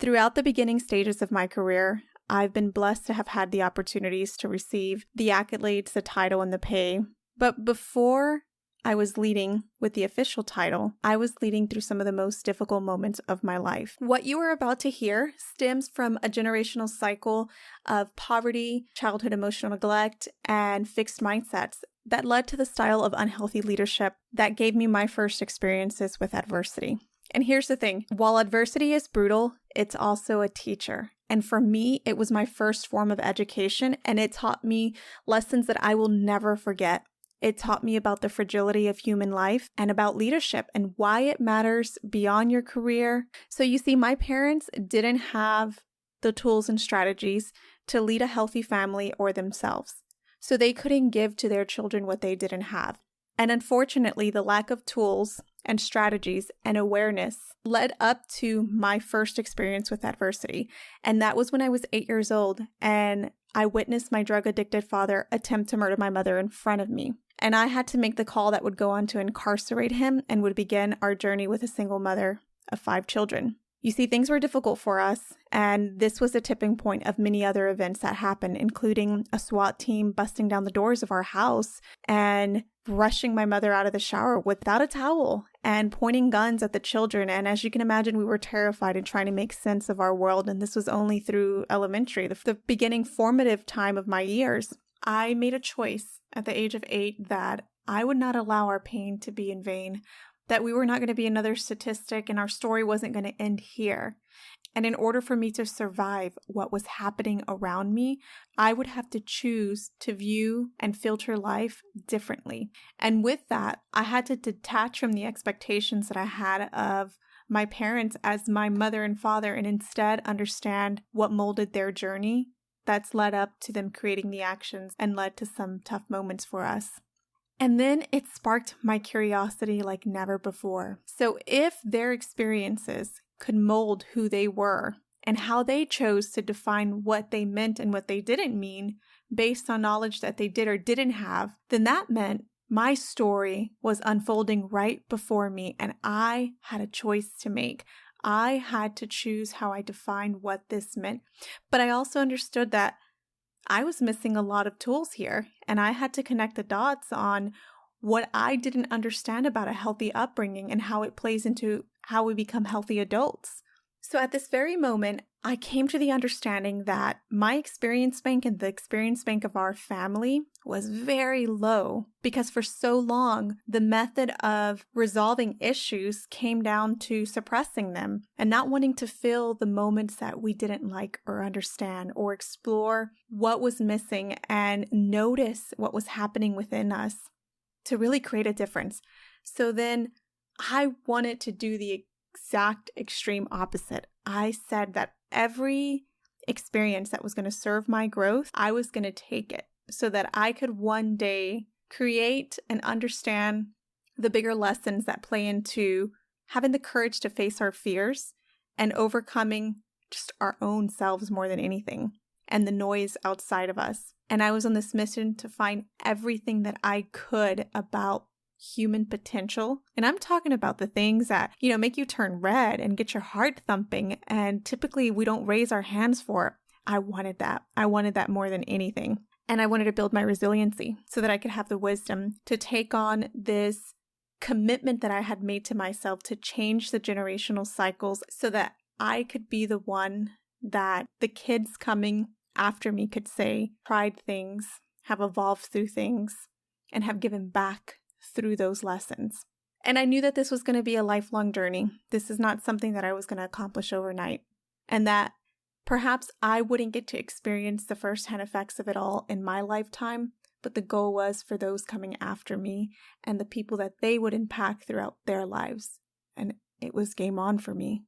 Throughout the beginning stages of my career, I've been blessed to have had the opportunities to receive the accolades, the title, and the pay. But before I was leading with the official title, I was leading through some of the most difficult moments of my life. What you are about to hear stems from a generational cycle of poverty, childhood emotional neglect, and fixed mindsets that led to the style of unhealthy leadership that gave me my first experiences with adversity. And here's the thing, while adversity is brutal, it's also a teacher. And for me, it was my first form of education, and it taught me lessons that I will never forget. It taught me about the fragility of human life and about leadership and why it matters beyond your career. So you see, my parents didn't have the tools and strategies to lead a healthy family or themselves. So they couldn't give to their children what they didn't have. And unfortunately, the lack of tools and strategies and awareness led up to my first experience with adversity. And that was when I was 8 years old and I witnessed my drug-addicted father attempt to murder my mother in front of me. And I had to make the call that would go on to incarcerate him and would begin our journey with a single mother of 5 children. You see, things were difficult for us, and this was a tipping point of many other events that happened, including a SWAT team busting down the doors of our house and rushing my mother out of the shower without a towel and pointing guns at the children. And as you can imagine, we were terrified and trying to make sense of our world. And this was only through elementary, the beginning formative time of my years. I made a choice at the age of 8 that I would not allow our pain to be in vain, that we were not going to be another statistic and our story wasn't going to end here. And in order for me to survive what was happening around me, I would have to choose to view and filter life differently. And with that, I had to detach from the expectations that I had of my parents as my mother and father and instead understand what molded their journey that's led up to them creating the actions and led to some tough moments for us. And then it sparked my curiosity like never before. So if their experiences could mold who they were and how they chose to define what they meant and what they didn't mean based on knowledge that they did or didn't have, then that meant my story was unfolding right before me and I had a choice to make. I had to choose how I defined what this meant. But I also understood that I was missing a lot of tools here, and I had to connect the dots on what I didn't understand about a healthy upbringing and how it plays into how we become healthy adults. So at this very moment, I came to the understanding that my experience bank and the experience bank of our family was very low because for so long, the method of resolving issues came down to suppressing them and not wanting to feel the moments that we didn't like or understand or explore what was missing and notice what was happening within us to really create a difference. So then I wanted to do the exact extreme opposite. I said that every experience that was going to serve my growth, I was going to take it so that I could one day create and understand the bigger lessons that play into having the courage to face our fears and overcoming just our own selves more than anything and the noise outside of us. And I was on this mission to find everything that I could about human potential. And I'm talking about the things that, make you turn red and get your heart thumping. And typically we don't raise our hands for. I wanted that. I wanted that more than anything. And I wanted to build my resiliency so that I could have the wisdom to take on this commitment that I had made to myself to change the generational cycles so that I could be the one that the kids coming after me could say, tried things, have evolved through things, and have given back through those lessons. And I knew that this was going to be a lifelong journey. This is not something that I was going to accomplish overnight. And that perhaps I wouldn't get to experience the firsthand effects of it all in my lifetime, but the goal was for those coming after me and the people that they would impact throughout their lives. And it was game on for me.